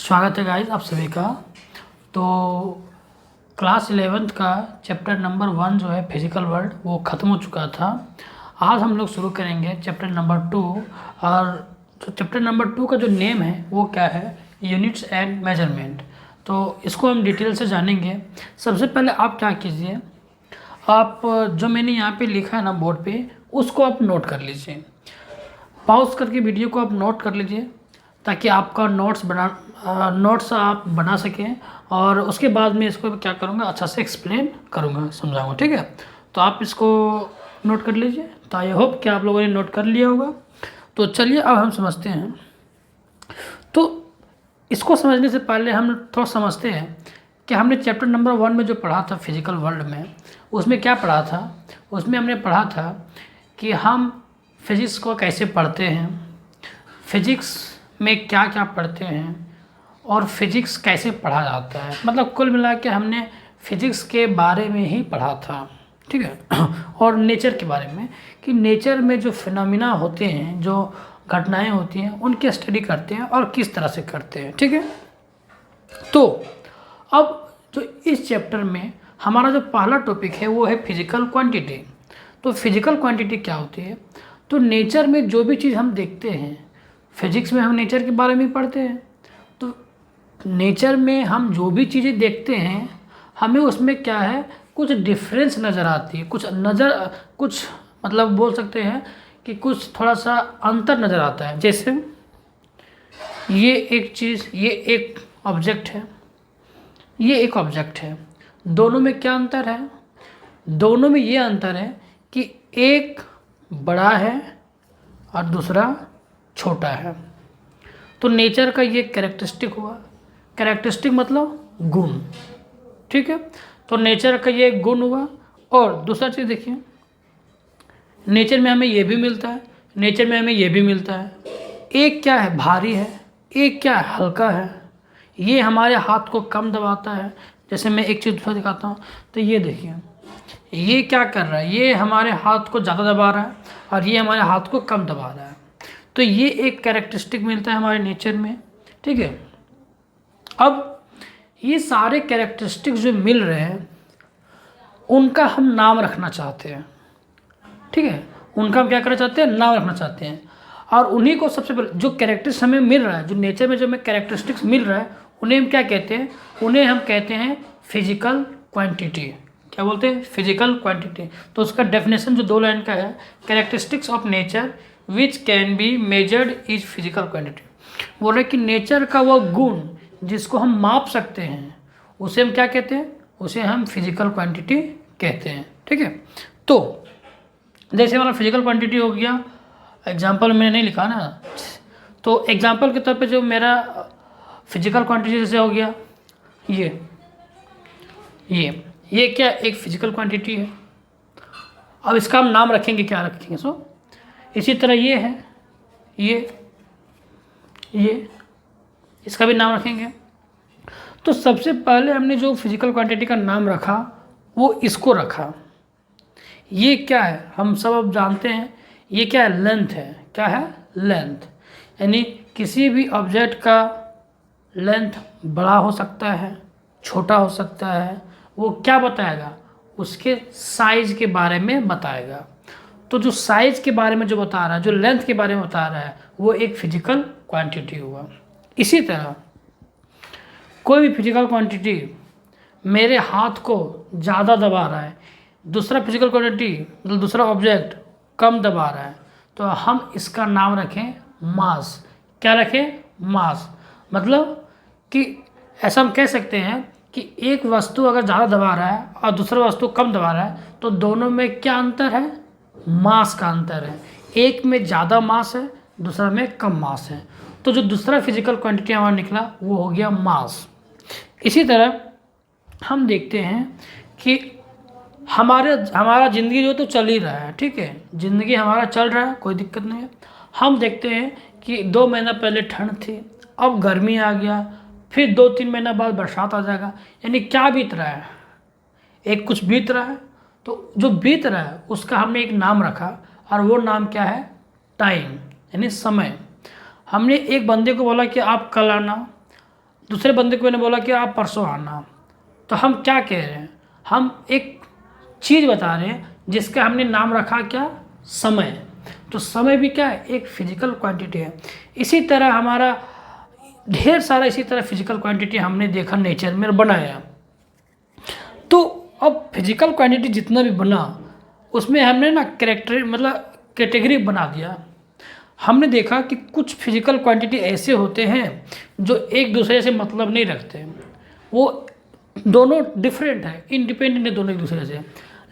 स्वागत है गाइस आप सभी का। तो क्लास 11th का चैप्टर नंबर 1 जो है फिजिकल वर्ल्ड वो ख़त्म हो चुका था। आज हम लोग शुरू करेंगे चैप्टर नंबर 2। और जो चैप्टर नंबर 2 का जो नेम है वो क्या है, यूनिट्स एंड मेजरमेंट। तो इसको हम डिटेल से जानेंगे। सबसे पहले आप क्या कीजिए, आप जो मैंने यहाँ पे लिखा है ना बोर्ड पे, उसको आप नोट कर लीजिए। पॉज करके वीडियो को आप नोट कर लीजिए ताकि आपका नोट्स आप बना सकें। और उसके बाद में इसको क्या करूँगा, अच्छा से एक्सप्लेन करूँगा, समझाऊँगा। ठीक है, तो आप इसको नोट कर लीजिए। तो आई होप कि आप लोगों ने नोट कर लिया होगा। तो चलिए अब हम समझते हैं। तो इसको समझने से पहले हम थोड़ा समझते हैं कि हमने चैप्टर नंबर 1 में जो पढ़ा था फिजिकल वर्ल्ड में, उसमें क्या पढ़ा था। उसमें हमने पढ़ा था कि हम फिज़िक्स को कैसे पढ़ते हैं, फिज़िक्स में क्या क्या पढ़ते हैं और फिज़िक्स कैसे पढ़ा जाता है। मतलब कुल मिला के हमने फिज़िक्स के बारे में ही पढ़ा था। ठीक है और नेचर के बारे में कि नेचर में जो फिनोमिना होते हैं, जो घटनाएं होती हैं, उनकी स्टडी करते हैं और किस तरह से करते हैं। ठीक है, तो अब जो इस चैप्टर में हमारा जो पहला टॉपिक है वो है फिजिकल क्वांटिटी। तो फिजिकल क्वांटिटी क्या होती है, तो नेचर में जो भी चीज़ हम देखते हैं, फिजिक्स में हम नेचर के बारे में पढ़ते हैं। तो नेचर में हम जो भी चीज़ें देखते हैं, हमें उसमें क्या है, कुछ डिफरेंस नज़र आती है, कुछ मतलब बोल सकते हैं कि कुछ थोड़ा सा अंतर नज़र आता है। जैसे ये एक चीज़, ये एक ऑब्जेक्ट है, ये एक ऑब्जेक्ट है, दोनों में क्या अंतर है, दोनों में ये अंतर है कि एक बड़ा है और दूसरा छोटा है। तो नेचर का ये कैरेक्टरिस्टिक हुआ। कैरेक्टरिस्टिक मतलब गुण। ठीक है, तो नेचर का ये गुण हुआ। और दूसरा चीज़ देखिए, नेचर में हमें ये भी मिलता है, नेचर में हमें ये भी मिलता है। एक क्या है, भारी है, एक क्या है, हल्का है। ये हमारे हाथ को कम दबाता है। जैसे मैं एक चीज़ दिखाता हूँ, तो ये देखिए, ये क्या कर रहा है, ये हमारे हाथ को ज़्यादा दबा रहा है और ये हमारे हाथ को कम दबा रहा है। तो ये एक कैरेक्टरिस्टिक मिलता है हमारे नेचर में। ठीक है, अब ये सारे कैरेक्टरिस्टिक जो मिल रहे हैं उनका हम नाम रखना चाहते हैं। ठीक है, उनका हम क्या करना चाहते हैं, नाम रखना चाहते हैं। और उन्हीं को सबसे पहले जो कैरेक्टरिस्टिक्स हमें मिल रहा है, जो नेचर में जो हमें कैरेक्टरिस्टिक्स मिल रहा है, उन्हें हम क्या कहते हैं, उन्हें हम कहते हैं फिजिकल क्वांटिटी। क्या बोलते हैं, फिजिकल क्वांटिटी। तो उसका डेफिनेशन जो 2 लाइन का है, characteristics of nature which can be measured is physical quantity. बोल रहे कि नेचर का वो गुण जिसको हम माप सकते हैं, उसे हम क्या कहते हैं, उसे हम फिजिकल क्वांटिटी कहते हैं। ठीक है, तो जैसे हमारा फिजिकल क्वांटिटी हो गया, एग्जाम्पल मैंने नहीं लिखा ना, तो एग्जाम्पल के तौर पे जो मेरा फिजिकल क्वांटिटी जैसे हो गया, ये क्या एक फिजिकल क्वांटिटी है। अब इसका हम नाम रखेंगे, क्या रखेंगे, इसी तरह ये है, ये इसका भी नाम रखेंगे। तो सबसे पहले हमने जो फिजिकल क्वांटिटी का नाम रखा वो इसको रखा। ये क्या है, हम सब अब जानते हैं, ये क्या है, लेंथ है। क्या है, लेंथ। यानी किसी भी ऑब्जेक्ट का लेंथ बड़ा हो सकता है, छोटा हो सकता है। वो क्या बताएगा, उसके साइज़ के बारे में बताएगा। तो जो साइज़ के बारे में जो बता रहा है, जो लेंथ के बारे में बता रहा है, वो एक फिजिकल क्वांटिटी हुआ। इसी तरह कोई भी फिजिकल क्वांटिटी मेरे हाथ को ज़्यादा दबा रहा है, दूसरा फिजिकल क्वांटिटी मतलब दूसरा ऑब्जेक्ट कम दबा रहा है, तो हम इसका नाम रखें मास। क्या रखें, मास। मतलब कि ऐसा हम कह सकते हैं कि एक वस्तु अगर ज़्यादा दबा रहा है और दूसरा वस्तु कम दबा रहा है, तो दोनों में क्या अंतर है, मास का अंतर है। एक में ज़्यादा मास है, दूसरा में कम मास है। तो जो दूसरा फिजिकल क्वांटिटी हमारा निकला वो हो गया मास। इसी तरह हम देखते हैं कि हमारा ज़िंदगी जो तो चल ही रहा है। ठीक है, ज़िंदगी हमारा चल रहा है, कोई दिक्कत नहीं है। हम देखते हैं कि 2 महीना पहले ठंड थी, अब गर्मी आ गया, फिर 2-3 महीना बाद बरसात आ जाएगा। यानी क्या बीत रहा है, एक कुछ बीत रहा है। तो जो बीत रहा है उसका हमने एक नाम रखा, और वो नाम क्या है, टाइम, यानी समय। हमने एक बंदे को बोला कि आप कल आना, दूसरे बंदे को मैंने बोला कि आप परसों आना, तो हम क्या कह रहे हैं, हम एक चीज़ बता रहे हैं जिसका हमने नाम रखा क्या, समय। तो समय भी क्या है, एक फिजिकल क्वांटिटी है। इसी तरह हमारा ढेर सारा इसी तरह फिजिकल क्वांटिटी हमने देखा नेचर में बनाया। तो अब फिजिकल क्वांटिटी जितना भी बना उसमें हमने ना कैरेक्टर मतलब कैटेगरी बना दिया। हमने देखा कि कुछ फिजिकल क्वांटिटी ऐसे होते हैं जो एक दूसरे से मतलब नहीं रखते, वो दोनों डिफरेंट है, इंडिपेंडेंट है दोनों एक दूसरे से।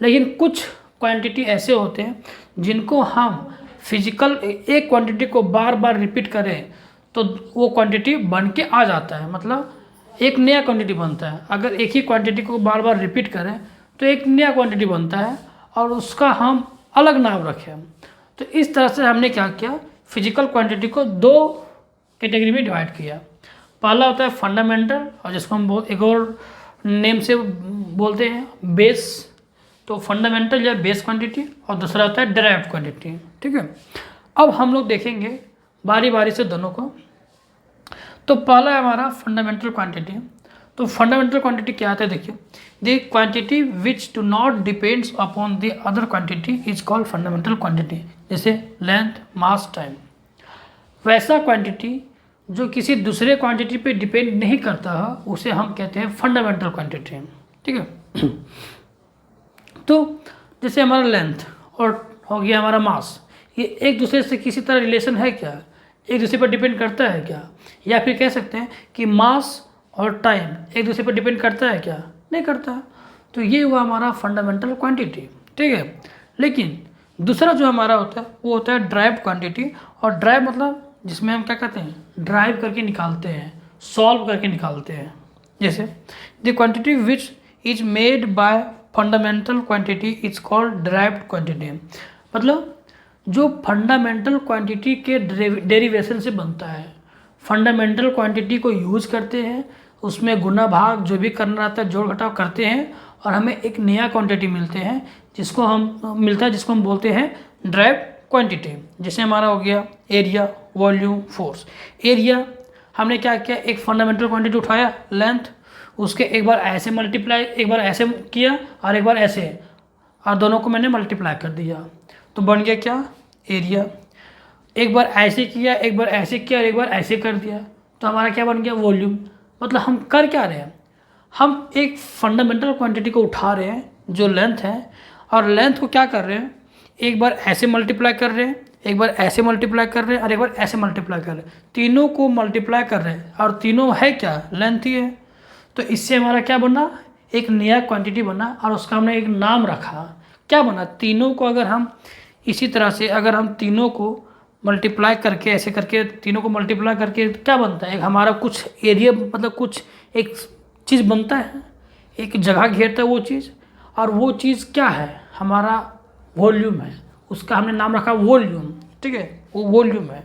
लेकिन कुछ क्वांटिटी ऐसे होते हैं जिनको हम फिजिकल एक क्वांटिटी को बार बार रिपीट करें तो वो क्वांटिटी बन के आ जाता है, मतलब एक नया क्वांटिटी बनता है। अगर एक ही क्वांटिटी को बार बार रिपीट करें तो एक नया क्वांटिटी बनता है और उसका हम अलग नाम रखें। तो इस तरह से हमने क्या किया, फिजिकल क्वांटिटी को दो कैटेगरी में डिवाइड किया। पहला होता है फंडामेंटल, और जिसको हम एक और नेम से बोलते हैं बेस। तो फंडामेंटल या बेस क्वांटिटी, और दूसरा होता है डिराइव्ड क्वांटिटी। ठीक है, अब हम लोग देखेंगे बारी बारी से दोनों को। तो पहला है हमारा फंडामेंटल क्वांटिटी। तो फंडामेंटल क्वांटिटी क्या आता है, देखिए, the quantity which do not depends upon the other quantity is called fundamental quantity. जैसे लेंथ, मास, टाइम। वैसा क्वांटिटी जो किसी दूसरे क्वांटिटी पे डिपेंड नहीं करता है उसे हम कहते हैं फंडामेंटल क्वांटिटी। ठीक है, तो जैसे हमारा लेंथ और हो गया हमारा मास, ये एक दूसरे से किसी तरह रिलेशन है क्या, एक दूसरे पर डिपेंड करता है क्या? या फिर कह सकते हैं कि मास और टाइम एक दूसरे पर डिपेंड करता है क्या? नहीं करता। तो ये हुआ हमारा फंडामेंटल क्वांटिटी। ठीक है, लेकिन दूसरा जो हमारा होता है वो होता है ड्राइव क्वांटिटी। और ड्राइव मतलब जिसमें हम क्या कहते हैं, ड्राइव करके निकालते हैं, सॉल्व करके निकालते हैं। जैसे the quantity which is made by fundamental quantity is called derived quantity. मतलब जो फंडामेंटल क्वांटिटी के डेरिवेशन से बनता है, फंडामेंटल क्वांटिटी को यूज करते हैं, उसमें गुना भाग जो भी करना रहता है जोड़ घटाव करते हैं और हमें एक नया क्वांटिटी मिलते हैं जिसको हम बोलते हैं ड्राइव्ड क्वांटिटी। जैसे हमारा हो गया एरिया, वॉल्यूम, फोर्स। एरिया हमने क्या किया, एक फंडामेंटल क्वांटिटी उठाया लेंथ, उसके एक बार ऐसे मल्टीप्लाई, एक बार ऐसे किया और एक बार ऐसे, और दोनों को मैंने मल्टीप्लाई कर दिया तो बन गया क्या, एरिया। एक बार ऐसे किया, एक बार ऐसे किया और एक बार ऐसे कर दिया तो हमारा क्या बन गया, वॉल्यूम। मतलब हम कर क्या रहे हैं, हम एक फंडामेंटल क्वांटिटी को उठा रहे हैं जो लेंथ है, और लेंथ को क्या कर रहे हैं, एक बार ऐसे मल्टीप्लाई कर रहे हैं, एक बार ऐसे मल्टीप्लाई कर रहे हैं और एक बार ऐसे मल्टीप्लाई कर रहे हैं। तीनों को मल्टीप्लाई कर रहे हैं और तीनों है क्या, लेंथ ही है। तो इससे हमारा क्या बना, एक नया क्वांटिटी बना और उसका हमने एक नाम रखा। क्या बना, तीनों को अगर हम इसी तरह से अगर हम तीनों को मल्टीप्लाई करके ऐसे करके तीनों को मल्टीप्लाई करके क्या बनता है, एक हमारा कुछ एरिया मतलब कुछ एक चीज़ बनता है, एक जगह घेरता है वो चीज़, और वो चीज़ क्या है, हमारा वॉल्यूम है, उसका हमने नाम रखा वॉल्यूम। ठीक है, वो वॉल्यूम है।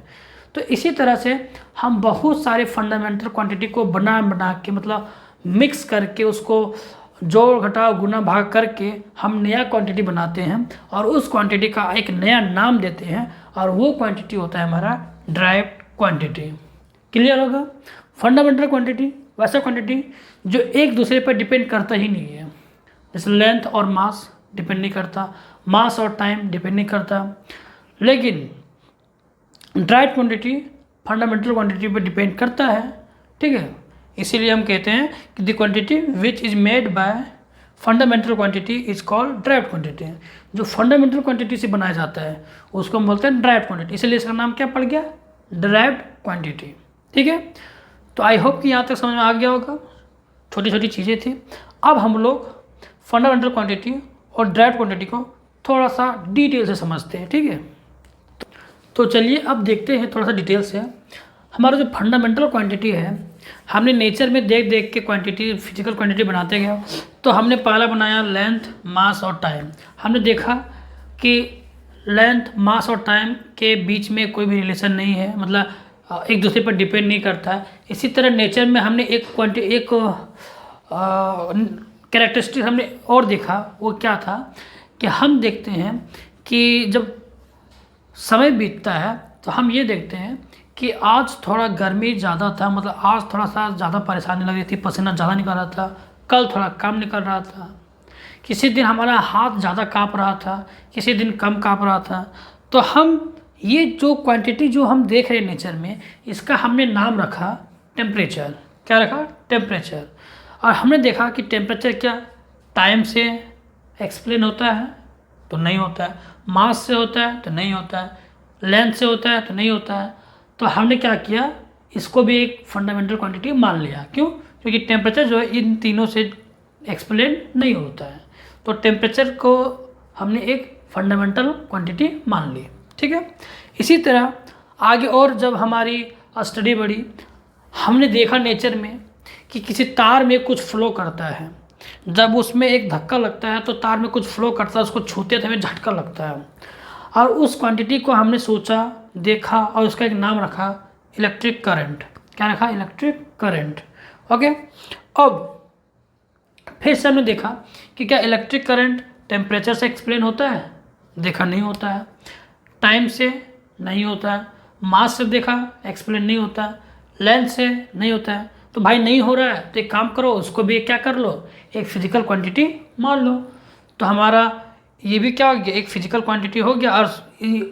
तो इसी तरह से हम बहुत सारे फंडामेंटल क्वांटिटी को बना के मतलब मिक्स करके उसको जोड़ घटाव गुना भाग करके हम नया क्वांटिटी बनाते हैं और उस क्वांटिटी का एक नया नाम देते हैं और वो क्वांटिटी होता है हमारा ड्राइव्ड क्वांटिटी। क्लियर होगा? फंडामेंटल क्वांटिटी वैसा क्वांटिटी जो एक दूसरे पर डिपेंड करता ही नहीं है, जैसे लेंथ और मास डिपेंड नहीं करता, मास और टाइम डिपेंड नहीं करता, लेकिन ड्राइव्ड क्वांटिटी फंडामेंटल क्वांटिटी पर डिपेंड करता है। ठीक है, इसीलिए हम कहते हैं कि the quantity which is made by fundamental quantity is called derived quantity. जो फंडामेंटल क्वांटिटी से बनाया जाता है उसको हम बोलते हैं ड्राइव्ड क्वांटिटी, इसलिए इसका नाम क्या पड़ गया, ड्राइव्ड क्वांटिटी। ठीक है, तो आई होप कि यहाँ तक समझ में आ गया होगा, छोटी छोटी चीज़ें थी। अब हम लोग फंडामेंटल क्वांटिटी और ड्राइव्ड क्वांटिटी को थोड़ा सा डिटेल से समझते हैं। ठीक है, तो चलिए अब देखते हैं थोड़ा सा डिटेल से। हमारा जो फंडामेंटल क्वांटिटी है, हमने नेचर में देख देख के क्वांटिटी फिजिकल क्वांटिटी बनाते गए। तो हमने पहला बनाया लेंथ, मास और टाइम। हमने देखा कि लेंथ, मास और टाइम के बीच में कोई भी रिलेशन नहीं है, मतलब एक दूसरे पर डिपेंड नहीं करता है। इसी तरह नेचर में हमने एक कैरेक्टरिस्टिक हमने और देखा, वो क्या था कि हम देखते हैं कि जब समय बीतता है तो हम ये देखते हैं कि आज थोड़ा गर्मी ज़्यादा था, मतलब आज थोड़ा सा ज़्यादा परेशानी लग रही थी, पसीना ज़्यादा निकल रहा था, कल थोड़ा कम निकल रहा था, किसी दिन हमारा हाथ ज़्यादा काँप रहा था, किसी दिन कम काँप रहा था। तो हम ये जो क्वांटिटी जो हम देख रहे हैं नेचर में, इसका हमने नाम रखा टेम्परेचर। क्या रखा? टेम्परेचर। और हमने देखा कि टेम्परेचर क्या टाइम से एक्सप्लेन होता है? तो नहीं होता है। मास से होता है? तो नहीं होता है। लेंथ से होता है? तो नहीं होता है। तो हमने क्या किया, इसको भी एक फंडामेंटल क्वांटिटी मान लिया। क्यों? क्योंकि टेम्परेचर जो है इन तीनों से एक्सप्लेन नहीं होता है, तो टेम्परेचर को हमने एक फंडामेंटल क्वांटिटी मान ली। ठीक है। इसी तरह आगे और जब हमारी स्टडी बढ़ी, हमने देखा नेचर में कि किसी तार में कुछ फ्लो करता है, जब उसमें एक धक्का लगता है तो तार में कुछ फ्लो करता है, उसको छूते थे हमें झटका लगता है, और उस क्वांटिटी को हमने सोचा, देखा और उसका एक नाम रखा इलेक्ट्रिक करंट। क्या रखा? Electric current. ओके। अब फिर से हमने देखा कि क्या इलेक्ट्रिक करंट टेम्परेचर से एक्सप्लेन होता है? देखा नहीं होता है। टाइम से नहीं होता है। मास से देखा, एक्सप्लेन नहीं होता है। लेंथ से नहीं होता है। तो भाई नहीं हो रहा है तो एक काम करो, उसको भी क्या कर लो, एक फिजिकल क्वांटिटी मान लो। तो हमारा ये भी क्या हो गया, एक फिजिकल क्वांटिटी हो गया। और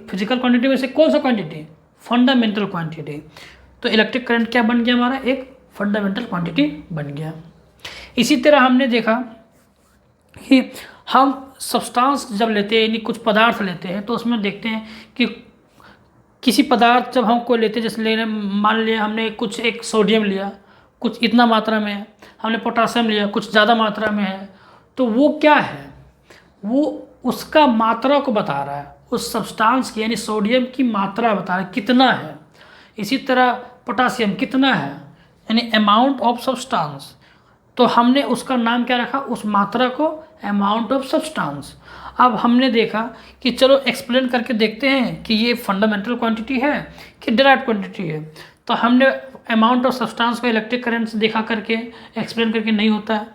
फिजिकल क्वांटिटी में से कौन सा क्वांटिटी? Fundamental quantity. तो इलेक्ट्रिक करंट क्या बन गया हमारा? एक फंडामेंटल क्वांटिटी बन गया। इसी तरह हमने देखा कि हम सब्सटेंस जब लेते हैं, यानी कुछ पदार्थ लेते हैं, तो उसमें देखते हैं कि किसी पदार्थ जब हम कोई लेते हैं, जैसे लेने मान लिया हमने कुछ एक सोडियम लिया, कुछ इतना मात्रा में है, हमने पोटासियम लिया कुछ ज़्यादा मात्रा में है, तो वो क्या है, वो उसका मात्रा को बता रहा है, उस सब्सटेंस की यानी सोडियम की मात्रा बता रहा है कितना है। इसी तरह पोटासियम कितना है, यानी अमाउंट ऑफ सब्सटेंस। तो हमने उसका नाम क्या रखा, उस मात्रा को अमाउंट ऑफ सब्सटेंस। अब हमने देखा कि चलो एक्सप्लेन करके देखते हैं कि ये फंडामेंटल क्वांटिटी है कि डिराइव्ड क्वांटिटी है। तो हमने अमाउंट ऑफ सब्सटेंस को इलेक्ट्रिक करंट से देखा करके एक्सप्लेन करके नहीं होता है,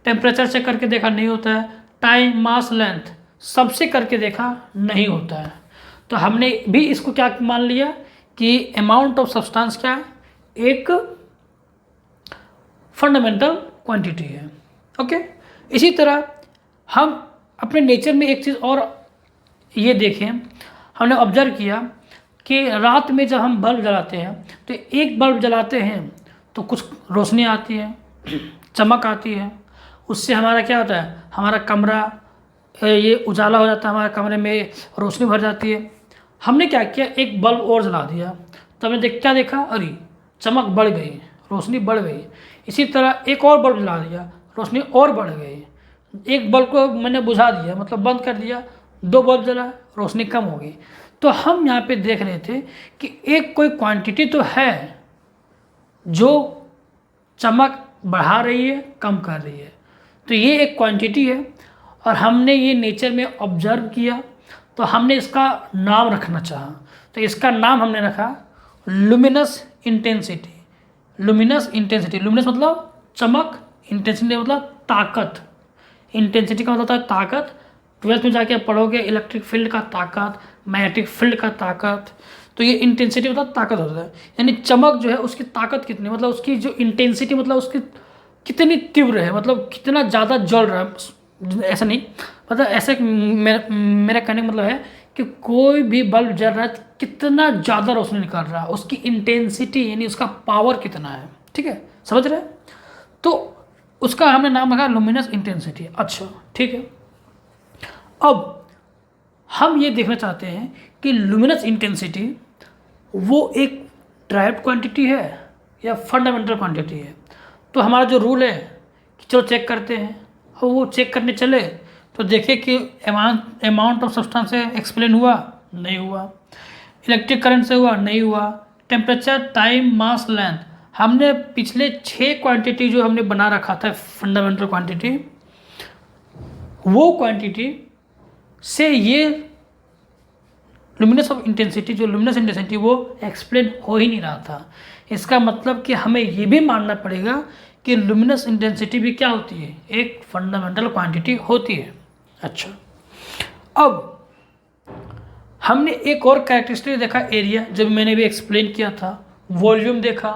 टेम्परेचर से करके देखा नहीं होता है, टाइम मास लेंथ सबसे करके देखा नहीं होता है। तो हमने भी इसको क्या मान लिया कि अमाउंट ऑफ सब्सटेंस क्या है, एक फंडामेंटल क्वांटिटी है। ओके। इसी तरह हम अपने नेचर में एक चीज़ और ये देखें, हमने ऑब्जर्व किया कि रात में जब हम बल्ब जलाते हैं तो एक बल्ब जलाते हैं तो कुछ रोशनी आती है, चमक आती है, उससे हमारा क्या होता है, हमारा कमरा ये उजाला हो जाता है, हमारे कमरे में रोशनी भर जाती है। हमने क्या किया, एक बल्ब और जला दिया, तो हमने क्या देखा, अरे चमक बढ़ गई, रोशनी बढ़ गई। इसी तरह एक और बल्ब जला दिया, रोशनी और बढ़ गई। एक बल्ब को मैंने बुझा दिया, मतलब बंद कर दिया, दो बल्ब जला, रोशनी कम हो गई। तो हम यहाँ पे देख रहे थे कि एक कोई क्वांटिटी तो है जो चमक बढ़ा रही है, कम कर रही है। तो ये एक क्वांटिटी है और हमने ये नेचर में ऑब्जर्व किया, तो हमने इसका नाम रखना चाहा। तो इसका नाम हमने रखा luminous intensity. Luminous intensity, luminous मतलब चमक, इंटेंसिटी मतलब ताकत। इंटेंसिटी का मतलब होता है ताकत। 12th में जाके आप पढ़ोगे इलेक्ट्रिक फील्ड का ताकत, मैग्नेटिक फील्ड का ताकत। तो ये इंटेंसिटी मतलब ताकत होता है, यानी चमक जो है उसकी ताकत कितनी, मतलब उसकी जो इंटेंसिटी मतलब उसकी कितनी तीव्र है, मतलब कितना ज़्यादा जल रहा है। ऐसा नहीं, मतलब ऐसे मेरा कहने का मतलब है कि कोई भी बल्ब जल रहा है तो कितना ज़्यादा रोशनी निकाल रहा है, उसकी इंटेंसिटी यानी उसका पावर कितना है। ठीक है, समझ रहे हैं? तो उसका हमने नाम रखा लुमिनस इंटेंसिटी। अच्छा ठीक है। अब हम ये देखना चाहते हैं कि लुमिनस इंटेंसिटी वो एक ड्राइव्ड क्वांटिटी है या फंडामेंटल क्वांटिटी है। तो हमारा जो रूल है कि चलो चेक करते हैं, और वो चेक करने चले तो देखे कि अमाउंट ऑफ सब्सटेंस से एक्सप्लेन हुआ, नहीं हुआ। इलेक्ट्रिक करंट से हुआ, नहीं हुआ। टेम्परेचर, टाइम, मास, लेंथ, हमने पिछले 6 क्वांटिटी जो हमने बना रखा था फंडामेंटल क्वांटिटी, वो क्वांटिटी से ये लुमिनस ऑफ इंटेंसिटी, जो लुमिनस इंटेंसिटी वो एक्सप्लेन हो ही नहीं रहा था। इसका मतलब कि हमें ये भी मानना पड़ेगा कि लुमिनस इंटेंसिटी भी क्या होती है, एक फंडामेंटल क्वांटिटी होती है। अच्छा, अब हमने एक और कैरेक्टरिस्टिक देखा एरिया, जब मैंने भी एक्सप्लेन किया था। वॉल्यूम देखा,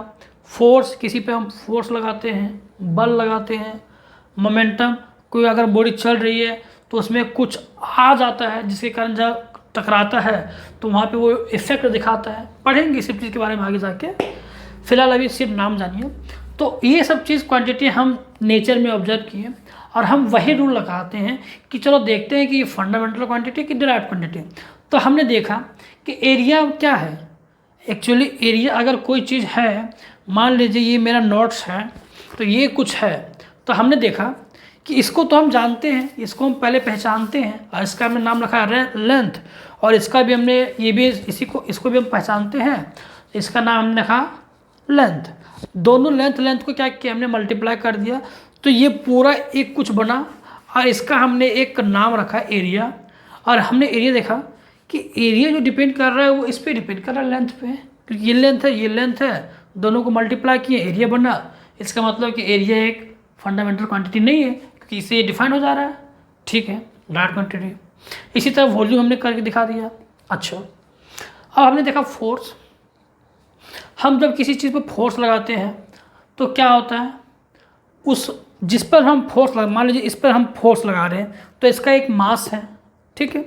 फोर्स, किसी पे हम फोर्स लगाते हैं, बल लगाते हैं, मोमेंटम, कोई अगर बॉडी चल रही है तो उसमें कुछ आ जाता है जिसके कारण जब टकराता है तो वहाँ पे वो इफेक्ट दिखाता है। पढ़ेंगे इस सब चीज़ के बारे में आगे जाके, फिलहाल अभी सिर्फ नाम जानिए। तो ये सब चीज़ क्वांटिटी हम नेचर में ऑब्जर्व किए और हम वही रूल लगाते हैं कि चलो देखते हैं कि ये फंडामेंटल क्वांटिटी कि डिराइव्ड क्वांटिटी। तो हमने देखा कि एरिया क्या है। एक्चुअली एरिया अगर कोई चीज़ है, मान लीजिए ये मेरा नोट्स है तो ये कुछ है, तो हमने देखा कि इसको तो हम जानते हैं, इसको हम पहले पहचानते हैं और इसका हमने नाम रखा है लेंथ, और इसका भी हमने ये भी इसको भी हम पहचानते हैं, इसका नाम हमने रखा लेंथ। दोनों लेंथ को क्या किया हमने, मल्टीप्लाई कर दिया, तो ये पूरा एक कुछ बना और इसका हमने एक नाम रखा एरिया। और हमने एरिया देखा कि एरिया जो डिपेंड कर रहा है वो इस पर डिपेंड कर रहा है लेंथ पे, क्योंकि ये लेंथ है, दोनों को मल्टीप्लाई किए एरिया बना। इसका मतलब कि एरिया एक फंडामेंटल क्वांटिटी नहीं है क्योंकि इससे ये डिफाइन हो जा रहा है, ठीक है, डायरेक्ट क्वांटिटी। इसी तरह वॉल्यूम हमने करके दिखा दिया। अच्छा, अब हमने देखा फोर्स। हम जब किसी चीज़ पर फोर्स लगाते हैं तो क्या होता है, उस जिस पर हम फोर्स लगा, मान लीजिए इस पर हम फोर्स लगा रहे हैं तो इसका एक मास है, ठीक है,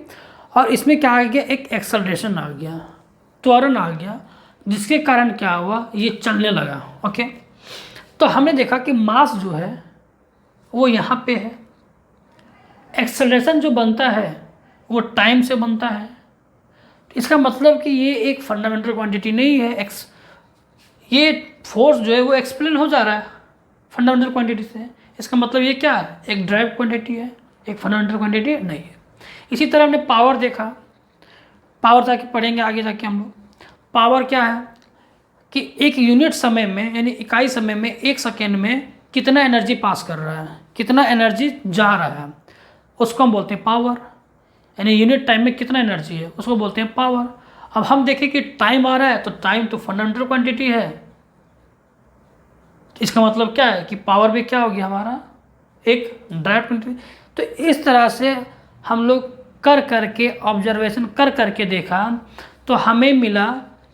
और इसमें क्या आ गया, एक एक्सेलरेशन आ गया, त्वरण आ गया, जिसके कारण क्या हुआ, ये चलने लगा। ओके, तो हमने देखा कि मास जो है वो यहाँ पे है, एक्सेलरेशन जो बनता है वो टाइम से बनता है। इसका मतलब कि ये एक फंडामेंटल क्वांटिटी नहीं है। ये फोर्स जो है वो एक्सप्लेन हो जा रहा है फंडामेंटल क्वांटिटी से। इसका मतलब ये क्या है, एक ड्राइव क्वांटिटी है, एक फंडामेंटल क्वांटिटी नहीं है। इसी तरह हमने पावर देखा, पावर जाके पढ़ेंगे आगे जाके हम लोग। पावर क्या है कि एक यूनिट समय में, यानी इकाई समय में, एक सेकेंड में कितना एनर्जी पास कर रहा है, कितना एनर्जी जा रहा है, उसको हम बोलते हैं पावर। यानी यूनिट टाइम में कितना एनर्जी है उसको बोलते हैं पावर। अब हम देखें कि टाइम आ रहा है तो टाइम तो फंडामेंटल क्वांटिटी है, इसका मतलब क्या है कि पावर भी क्या होगी हमारा, एक डायरेक्ट क्वांटिटी। तो इस तरह से हम लोग कर करके ऑब्जर्वेशन कर करके देखा तो हमें मिला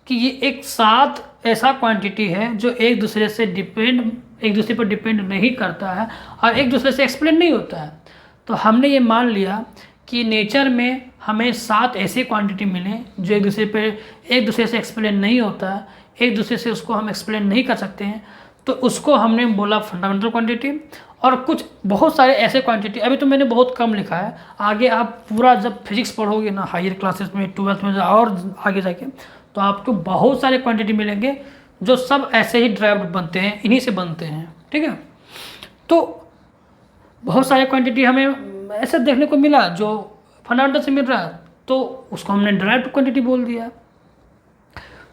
कि ये एक साथ ऐसा क्वांटिटी है जो एक दूसरे पर डिपेंड नहीं करता है और एक दूसरे से एक्सप्लेन नहीं होता है। तो हमने ये मान लिया कि नेचर में हमें 7 ऐसे क्वांटिटी मिले जो एक दूसरे से एक्सप्लेन नहीं होता है, एक दूसरे से उसको हम एक्सप्लेन नहीं कर सकते हैं, तो उसको हमने बोला फंडामेंटल क्वांटिटी। और कुछ बहुत सारे ऐसे क्वांटिटी, अभी तो मैंने बहुत कम लिखा है, आगे आप पूरा जब फिजिक्स पढ़ोगे ना हायर क्लासेस में, 12th में और आगे जाके, तो आपको बहुत सारे क्वांटिटी मिलेंगे जो सब ऐसे ही ड्राइव्ड बनते हैं, इन्हीं से बनते हैं, ठीक है। तो बहुत सारे क्वांटिटी हमें ऐसे देखने को मिला जो फंडामेंटल से मिल रहा है, तो उसको हमने ड्राइव्ड क्वांटिटी बोल दिया।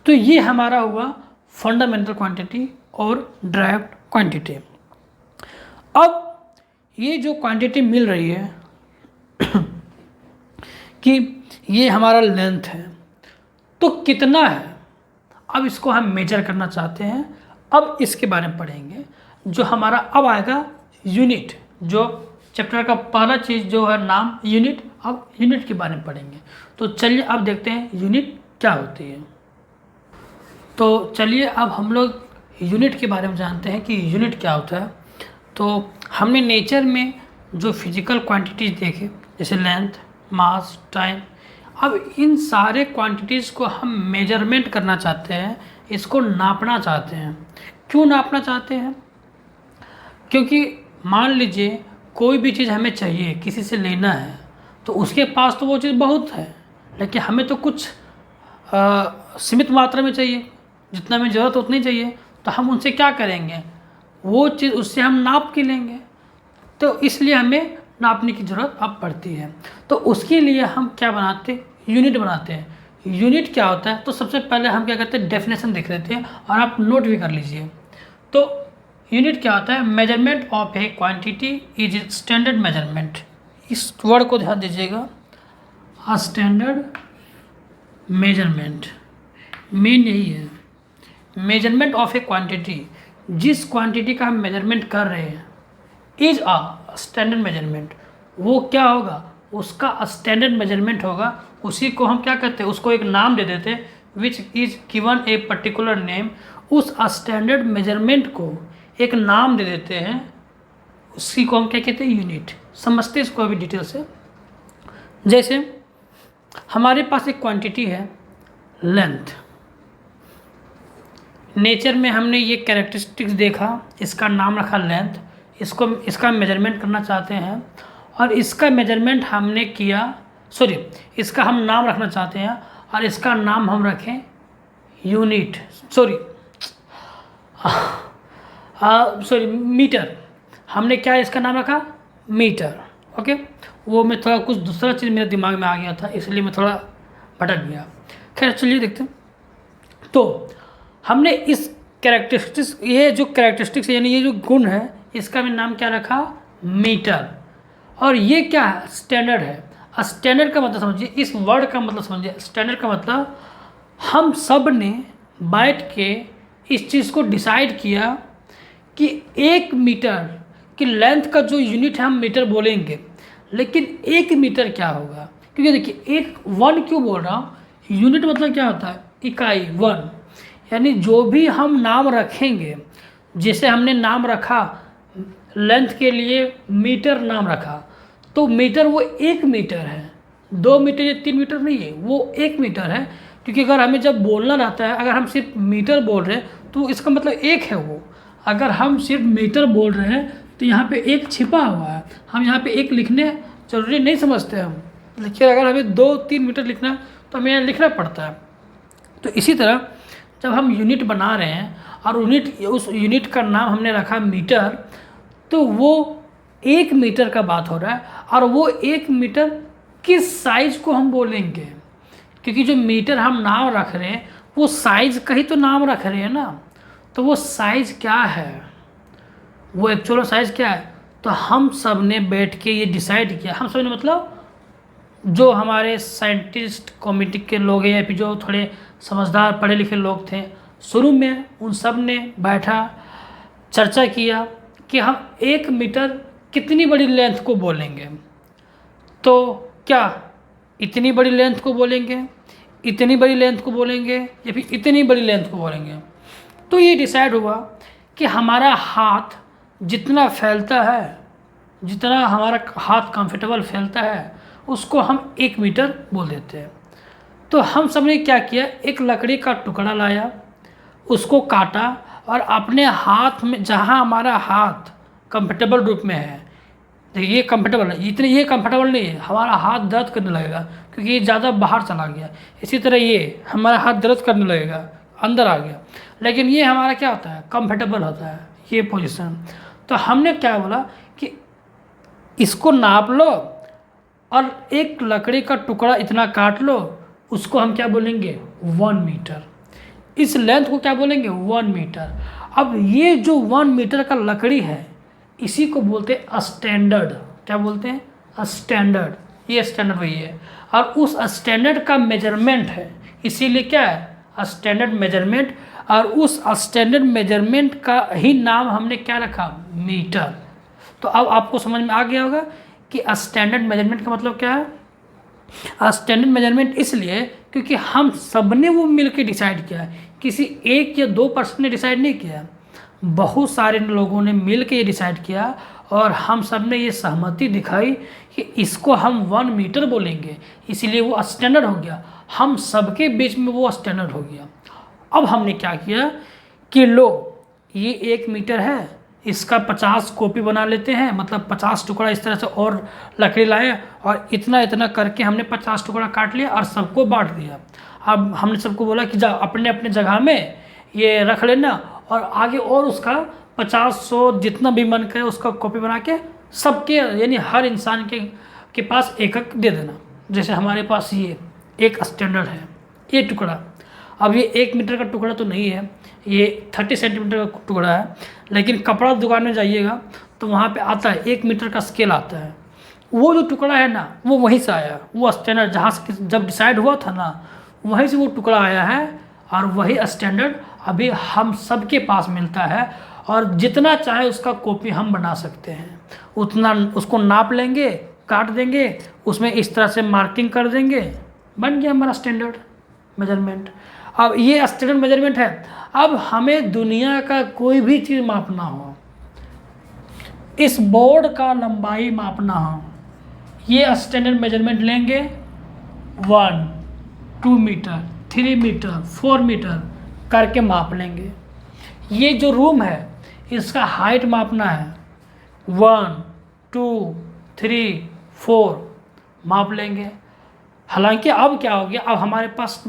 तो ये हमारा हुआ फंडामेंटल क्वांटिटी और ड्राइव्ड क्वांटिटी। अब ये जो क्वांटिटी मिल रही है कि ये हमारा लेंथ है, तो कितना है, अब इसको हम मेजर करना चाहते हैं। अब इसके बारे में पढ़ेंगे जो हमारा अब आएगा यूनिट, जो चैप्टर का पहला चीज़ जो है नाम यूनिट। अब यूनिट के बारे में पढ़ेंगे। तो चलिए अब देखते हैं यूनिट क्या होती है। तो चलिए अब हम लोग यूनिट के बारे में जानते हैं कि यूनिट क्या होता है। तो हमने नेचर में जो फिजिकल क्वांटिटीज़ देखे जैसे लेंथ, मास, टाइम, अब इन सारे क्वांटिटीज़ को हम मेजरमेंट करना चाहते हैं, इसको नापना चाहते हैं। क्यों नापना चाहते हैं? क्योंकि मान लीजिए कोई भी चीज़ हमें चाहिए, किसी से लेना है, तो उसके पास तो वो चीज़ बहुत है, लेकिन हमें तो कुछ सीमित मात्रा में चाहिए, जितना हमें ज़रूरत उतना ही चाहिए। तो हम उनसे क्या करेंगे, वो चीज़ उससे हम नाप के लेंगे। तो इसलिए हमें नापने की ज़रूरत अब पड़ती है। तो उसके लिए हम क्या बनाते हैं, यूनिट बनाते हैं। यूनिट क्या होता है, तो सबसे पहले हम क्या करते हैं, डेफिनेशन देख लेते हैं और आप नोट भी कर लीजिए। तो यूनिट क्या होता है, measurement of A quantity is standard measurement. इस वर्ड को ध्यान दीजिएगा, आ स्टैंडर्ड मेजरमेंट, मेन यही है। मेजरमेंट ऑफ ए क्वांटिटी, जिस क्वांटिटी का हम मेजरमेंट कर रहे हैं, इज आ स्टैंडर्ड मेजरमेंट, वो क्या होगा, उसका स्टैंडर्ड मेजरमेंट होगा, उसी को हम क्या कहते हैं, उसको एक नाम दे देते हैं, which is given a particular name. उस स्टैंडर्ड मेजरमेंट को एक नाम दे देते हैं, उसी को हम क्या कहते हैं, यूनिट। समझते हैं इसको अभी डिटेल से। जैसे हमारे पास एक क्वांटिटी है लेंथ, नेचर में हमने ये कैरेक्टरिस्टिक्स देखा, इसका नाम रखा लेंथ, इसका मेजरमेंट करना चाहते हैं और इसका मेजरमेंट हमने किया, इसका हम नाम रखना चाहते हैं और इसका नाम हम रखें यूनिट, मीटर। हमने क्या इसका नाम रखा, मीटर। ओके, वो मैं थोड़ा कुछ दूसरा चीज़ मेरे दिमाग में आ गया था, इसलिए मैं थोड़ा भटक गया। खैर चलिए देखते हैं। तो हमने इस कैरेक्टरिस्टिक्स, ये जो कैरेक्टरिस्टिक्स यानी ये जो गुण है, इसका भी नाम क्या रखा, मीटर। और ये क्या है, स्टैंडर्ड है। स्टैंडर्ड का मतलब समझिए, इस वर्ड का मतलब समझिए। स्टैंडर्ड का मतलब हम सब ने बैठ के इस चीज़ को डिसाइड किया कि 1 मीटर की लेंथ का जो यूनिट है हम मीटर बोलेंगे, लेकिन 1 मीटर क्या होगा, क्योंकि देखिए 1 क्यों बोल रहा हूँ, यूनिट मतलब क्या होता है, इकाई, 1। यानी जो भी हम नाम रखेंगे, जैसे हमने नाम रखा लेंथ के लिए मीटर नाम रखा, तो मीटर वो 1 मीटर है, 2 मीटर या 3 मीटर नहीं है, वो 1 मीटर है। क्योंकि अगर हमें जब बोलना रहता है, अगर हम सिर्फ मीटर बोल रहे हैं तो इसका मतलब 1 है वो। अगर हम सिर्फ मीटर बोल रहे हैं तो यहाँ पे 1 छिपा हुआ है, हम यहाँ पे 1 लिखने जरूरी नहीं समझते हम, लेकिन अगर हमें 2-3 मीटर लिखना है तो हमें यहाँ लिखना पड़ता है। तो इसी तरह जब हम यूनिट बना रहे हैं और उस यूनिट का नाम हमने रखा मीटर, तो वो 1 मीटर का बात हो रहा है। और वो 1 मीटर किस साइज़ को हम बोलेंगे, क्योंकि जो मीटर हम नाम रख रहे हैं वो साइज़ का ही तो नाम रख रहे हैं ना, तो वो साइज़ क्या है, वो एक्चुअल साइज़ क्या है। तो हम सब ने बैठ के ये डिसाइड किया, हम सब ने मतलब जो हमारे साइंटिस्ट कम्युनिटी के लोग हैं या फिर जो थोड़े समझदार पढ़े लिखे लोग थे, शुरू में उन सब ने बैठा चर्चा किया कि हम 1 मीटर कितनी बड़ी लेंथ को बोलेंगे। तो क्या इतनी बड़ी लेंथ को बोलेंगे, इतनी बड़ी लेंथ को बोलेंगे या फिर इतनी बड़ी लेंथ को बोलेंगे। तो ये डिसाइड हुआ कि हमारा हाथ जितना फैलता है, जितना हमारा हाथ कंफर्टेबल फैलता है, उसको हम 1 मीटर बोल देते हैं। तो हम सब ने क्या किया, एक लकड़ी का टुकड़ा लाया, उसको काटा और अपने हाथ में, जहाँ हमारा हाथ कंफर्टेबल रूप में है, देखिए ये कंफर्टेबल है, इतने ये कंफर्टेबल नहीं है, हमारा हाथ दर्द करने लगेगा क्योंकि ये ज़्यादा बाहर चला गया। इसी तरह ये हमारा हाथ दर्द करने लगेगा, अंदर आ गया, लेकिन ये हमारा क्या होता है, कंफर्टेबल होता है ये पोजीशन। तो हमने क्या बोला कि इसको नाप लो और एक लकड़ी का टुकड़ा इतना काट लो, उसको हम क्या बोलेंगे, 1 मीटर। इस लेंथ को क्या बोलेंगे, 1 मीटर। अब ये जो 1 मीटर का लकड़ी है, इसी को बोलते हैं स्टैंडर्ड। क्या बोलते हैं, स्टैंडर्ड। ये स्टैंडर्ड वही है, और उस स्टैंडर्ड का मेजरमेंट है, इसीलिए क्या है, स्टैंडर्ड मेजरमेंट। और उस स्टैंडर्ड मेजरमेंट का ही नाम हमने क्या रखा, मीटर। तो अब आपको समझ में आ गया होगा कि स्टैंडर्ड मेजरमेंट का मतलब क्या है। स्टैंडर्ड मेजरमेंट इसलिए क्योंकि हम सब ने वो मिल के डिसाइड किया है, किसी 1 या 2 पर्सन ने डिसाइड नहीं किया, बहुत सारे लोगों ने मिल के ये डिसाइड किया और हम सब ने ये सहमति दिखाई कि इसको हम 1 मीटर बोलेंगे, इसीलिए वो स्टैंडर्ड हो गया। हम सबके बीच में वो स्टैंडर्ड हो गया। अब हमने क्या किया कि लो ये 1 मीटर है, इसका 50 कॉपी बना लेते हैं, मतलब 50 टुकड़ा इस तरह से और लकड़ी लाए और इतना इतना करके हमने 50 टुकड़ा काट लिया और सबको बांट दिया। अब हमने सबको बोला कि जा अपने अपने जगह में ये रख लेना और आगे और उसका 50-100 जितना भी मन करे उसका कॉपी बना के सबके, यानी हर इंसान के पास एक एक दे देना। जैसे हमारे पास ये एक स्टैंडर्ड है, ये टुकड़ा, अब ये 1 मीटर का टुकड़ा तो नहीं है, ये 30 सेंटीमीटर का टुकड़ा है, लेकिन कपड़ा दुकान में जाइएगा तो वहाँ पे आता है 1 मीटर का स्केल आता है। वो जो टुकड़ा है ना, वो वहीं से आया, वो स्टैंडर्ड जहाँ से जब डिसाइड हुआ था ना, वहीं से वो टुकड़ा आया है और वही स्टैंडर्ड अभी हम सब के पास मिलता है। और जितना चाहे उसका कॉपी हम बना सकते हैं, उतना उसको नाप लेंगे, काट देंगे, उसमें इस तरह से मार्किंग कर देंगे, बन गया हमारा स्टैंडर्ड मेजरमेंट। अब ये स्टैंडर्ड मेजरमेंट है। अब हमें दुनिया का कोई भी चीज़ मापना हो, इस बोर्ड का लंबाई मापना हो, ये स्टैंडर्ड मेजरमेंट लेंगे, 1, 2 मीटर, 3 मीटर, 4 मीटर करके माप लेंगे। ये जो रूम है इसका हाइट मापना है, 1, 2, 3, 4 माप लेंगे। हालांकि अब क्या हो गया, अब हमारे पास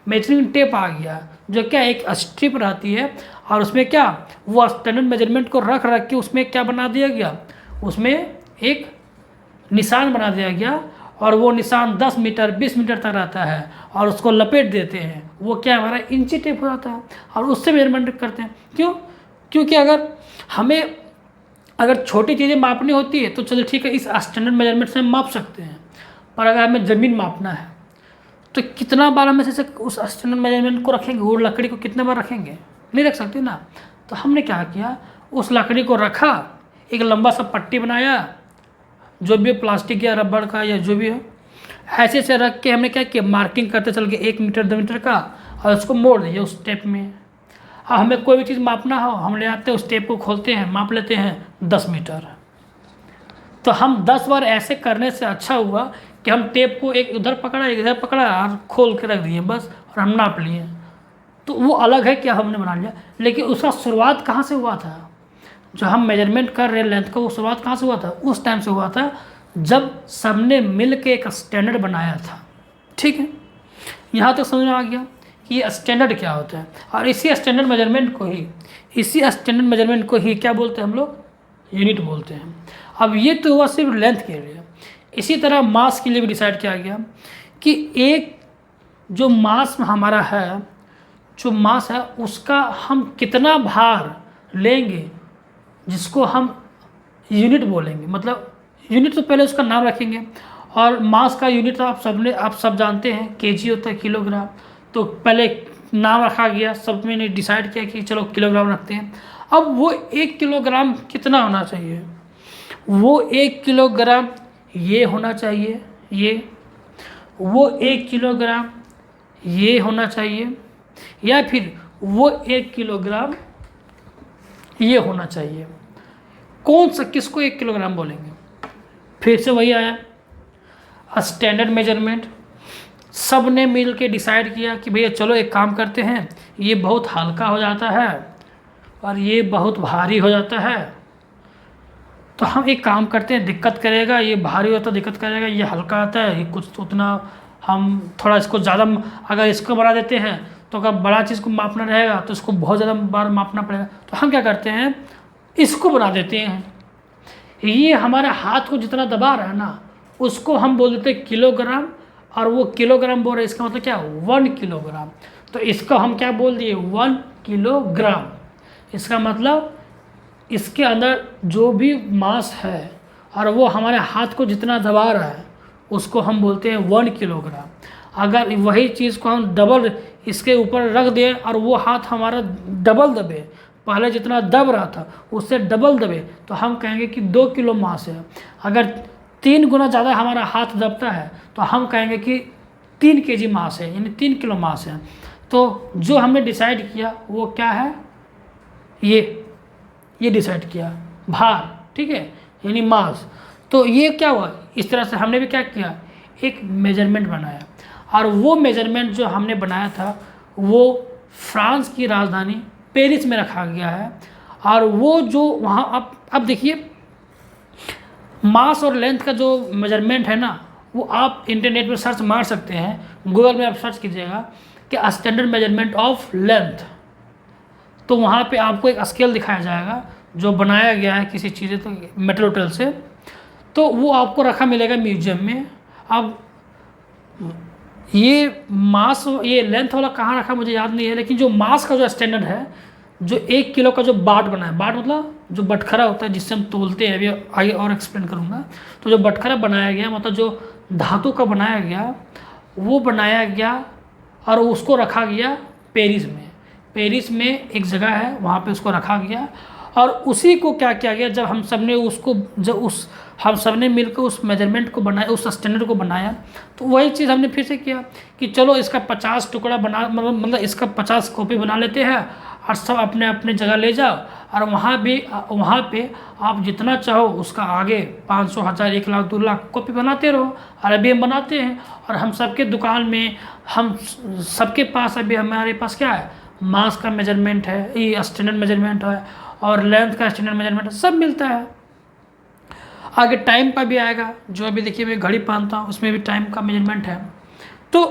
मेजरिंग टेप आ गया, जो क्या एक स्ट्रिप रहती है और उसमें क्या वो स्टैंडर्ड मेजरमेंट को रख के उसमें क्या बना दिया गया, उसमें एक निशान बना दिया गया और वो निशान 10 मीटर 20 मीटर तक रहता है और उसको लपेट देते हैं, वो क्या हमारा इंची टेप हो जाता है और उससे मेजरमेंट करते हैं। क्यों? क्योंकि अगर छोटी चीज़ें मापनी होती है तो चलो ठीक है, इस स्टैंडर्ड मेजरमेंट से हम माप सकते हैं, पर अगर हमें ज़मीन मापना है तो कितना बार हम ऐसे उस स्टैंडर्ड मेजरमेंट को रखेंगे, वो लकड़ी को कितने बार रखेंगे, नहीं रख सकते ना। तो हमने क्या किया, उस लकड़ी को रखा, एक लंबा सा पट्टी बनाया, जो भी प्लास्टिक या रबड़ का या जो भी हो, ऐसे से रख के हमने क्या किया, मार्किंग करते चल के 1 मीटर 2 मीटर का, और उसको मोड़ दिया उस टेप में। अब हमें कोई भी चीज़ मापना हो, हम ले आते हैं, उस टेप को खोलते हैं, माप लेते हैं 10 मीटर। तो हम 10 बार ऐसे करने से अच्छा हुआ कि हम टेप को एक उधर पकड़ा एक इधर पकड़ा और खोल के रख दिए बस, और हम नाप लिए। तो वो अलग है क्या हमने बना लिया, लेकिन उसका शुरुआत कहाँ से हुआ था, जो हम मेजरमेंट कर रहे हैं लेंथ का, वो शुरुआत कहाँ से हुआ था, उस टाइम से हुआ था जब सबने मिल के एक स्टैंडर्ड बनाया था। ठीक है, यहाँ तक समझ में आ गया कि ये स्टैंडर्ड क्या होता है। और इसी स्टैंडर्ड मेजरमेंट को ही क्या बोलते हैं हम लोग, यूनिट बोलते हैं। अब ये तो हुआ सिर्फ लेंथ के लिए। इसी तरह मास के लिए भी डिसाइड किया गया कि एक जो मास हमारा है, जो मास है उसका हम कितना भार लेंगे, जिसको हम यूनिट बोलेंगे। मतलब यूनिट तो पहले उसका नाम रखेंगे, और मास का यूनिट तो आप सब जानते हैं, केजी होता है, किलोग्राम। तो पहले नाम रखा गया, सब में डिसाइड किया कि चलो किलोग्राम रखते हैं। अब वो 1 किलोग्राम कितना होना चाहिए, वो 1 किलोग्राम ये होना चाहिए, वो 1 किलोग्राम ये होना चाहिए, या फिर वो 1 किलोग्राम ये होना चाहिए। कौन सा, किसको 1 किलोग्राम बोलेंगे। फिर से वही आया स्टैंडर्ड मेजरमेंट। सब ने मिल के डिसाइड किया कि भैया चलो एक काम करते हैं, ये बहुत हल्का हो जाता है और ये बहुत भारी हो जाता है, तो हम एक काम करते हैं, दिक्कत करेगा, ये भारी होता दिक्कत करेगा, ये हल्का आता है, ये कुछ उतना, हम थोड़ा इसको ज़्यादा, अगर इसको बढ़ा देते हैं तो अगर बड़ा चीज़ को मापना रहेगा तो इसको बहुत ज़्यादा बार मापना पड़ेगा। तो हम क्या करते हैं, इसको बना देते हैं। ये हमारे हाथ को जितना दबा रहा है ना, उसको हम बोल देते हैं किलोग्राम, और वो किलोग्राम बोल रहे हैं, इसका मतलब क्या, 1 किलोग्राम। तो इसको हम क्या बोल दिए, 1 किलोग्राम। इसका मतलब इसके अंदर जो भी मास है और वो हमारे हाथ को जितना दबा रहा है, उसको हम बोलते हैं 1 किलोग्राम। अगर वही चीज़ को हम डबल इसके ऊपर रख दें और वो हाथ हमारा डबल दबे, पहले जितना दब रहा था उससे डबल दबे, तो हम कहेंगे कि 2 किलो मास है। अगर 3 गुना ज़्यादा हमारा हाथ दबता है तो हम कहेंगे कि 3 केजी मास है, यानी 3 किलो मास है। तो जो हमने डिसाइड किया वो क्या है, ये डिसाइड किया, भार, ठीक है, यानी मास। तो ये क्या हुआ, इस तरह से हमने भी क्या किया, एक मेजरमेंट बनाया। और वो मेजरमेंट जो हमने बनाया था वो फ्रांस की राजधानी पेरिस में रखा गया है। और वो जो वहाँ अब देखिए, मास और लेंथ का जो मेजरमेंट है ना, वो आप इंटरनेट पर सर्च मार सकते हैं, गूगल में आप सर्च कीजिएगा कि स्टैंडर्ड मेजरमेंट ऑफ लेंथ, तो वहाँ पे आपको एक स्केल दिखाया जाएगा जो बनाया गया है किसी चीज़ तो मेटेरियल से, तो वो आपको रखा मिलेगा म्यूजियम में। अब ये मास, ये लेंथ वाला कहाँ रखा मुझे याद नहीं है, लेकिन जो मास का जो स्टैंडर्ड है, जो 1 किलो का जो बाट बना है, बाट मतलब जो बटखरा होता है जिससे हम तोलते हैं, अभी आगे और एक्सप्लेन करूँगा। तो जो बटखरा बनाया गया, मतलब जो धातु का बनाया गया, वो बनाया गया और उसको रखा गया पेरिस में। पेरिस में एक जगह है, वहाँ पे उसको रखा गया। और उसी को क्या किया गया, जब हम सब ने उसको, जब उस हम सब ने मिलकर उस मेजरमेंट को बनाया, उस स्टैंडर्ड को बनाया। तो वही चीज़ हमने फिर से किया कि चलो इसका 50 टुकड़ा बना, मतलब इसका 50 कॉपी बना लेते हैं और सब अपने अपने जगह ले जाओ, और वहाँ पे आप जितना चाहो उसका आगे 500, 1000, 1 लाख, 2 लाख कॉपी बनाते रहो। और अभी हम बनाते हैं, और हम सबके दुकान में, हम सबके पास अभी हमारे पास क्या है, मास का मेजरमेंट है, ये स्टैंडर्ड मेजरमेंट है, और लेंथ का स्टैंडर्ड मेजरमेंट, सब मिलता है। आगे टाइम का भी आएगा, जो अभी देखिए मैं घड़ी पहनता हूँ उसमें भी टाइम का मेजरमेंट है। तो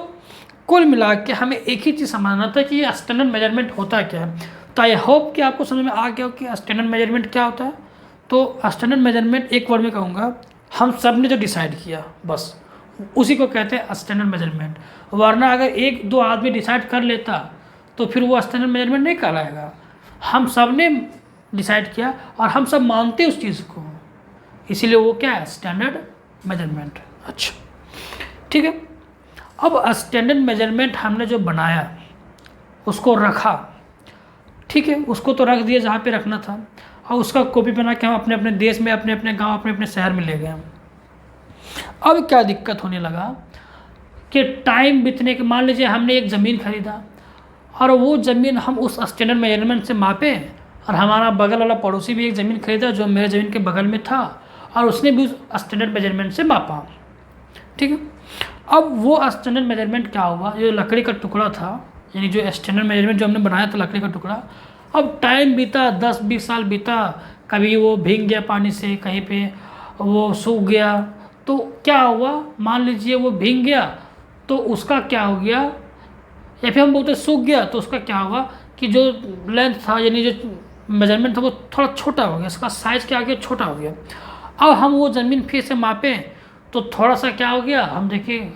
कुल मिला के हमें एक ही चीज़ समझना था कि ये स्टैंडर्ड मेजरमेंट होता क्या है। तो आई होप कि आपको समझ में आ गया हो कि स्टैंडर्ड मेजरमेंट क्या होता है। तो स्टैंडर्ड मेजरमेंट एक वर्ड में कहूँगा, हम सब ने जो डिसाइड किया बस उसी को कहते हैं स्टैंडर्ड मेजरमेंट। वरना अगर 1-2 आदमी डिसाइड कर लेता तो फिर वो स्टैंडर्ड मेजरमेंट नहीं कहलाएगा। हम सब ने डिसाइड किया और हम सब मानते उस चीज़ को, इसीलिए वो क्या है, स्टैंडर्ड मेजरमेंट। अच्छा ठीक है। अब स्टैंडर्ड मेजरमेंट हमने जो बनाया उसको रखा, ठीक है, उसको तो रख दिया जहाँ पे रखना था, और उसका कॉपी बना के हम अपने अपने देश में, अपने अपने गांव, अपने अपने शहर में ले गए। अब क्या दिक्कत होने लगा कि टाइम बीतने के, मान लीजिए हमने एक ज़मीन खरीदा और वो ज़मीन हम उस स्टैंडर्ड मेजरमेंट से मापे, और हमारा बगल वाला पड़ोसी भी एक ज़मीन खरीदा जो मेरे ज़मीन के बगल में था, और उसने भी उस स्टैंडर्ड मेजरमेंट से मापा, ठीक है। अब वो स्टैंडर्ड मेजरमेंट क्या हुआ, जो लकड़ी का टुकड़ा था, यानी जो स्टैंडर्ड मेजरमेंट जो हमने बनाया था लकड़ी का टुकड़ा, अब टाइम बीता, 10-20 साल बीता, कभी वो भीग गया पानी से, कहीं पे वो सूख गया, तो क्या हुआ, मान लीजिए वो भीग गया तो उसका क्या हो गया, या फिर हम बोलते सूख गया तो उसका क्या हुआ कि जो लेंथ था, यानी जो मेजरमेंट था वो थोड़ा छोटा हो गया, इसका साइज़ क्या हो गया, छोटा हो गया। अब हम वो ज़मीन फिर से मापें तो थोड़ा सा क्या हो गया, हम देखिए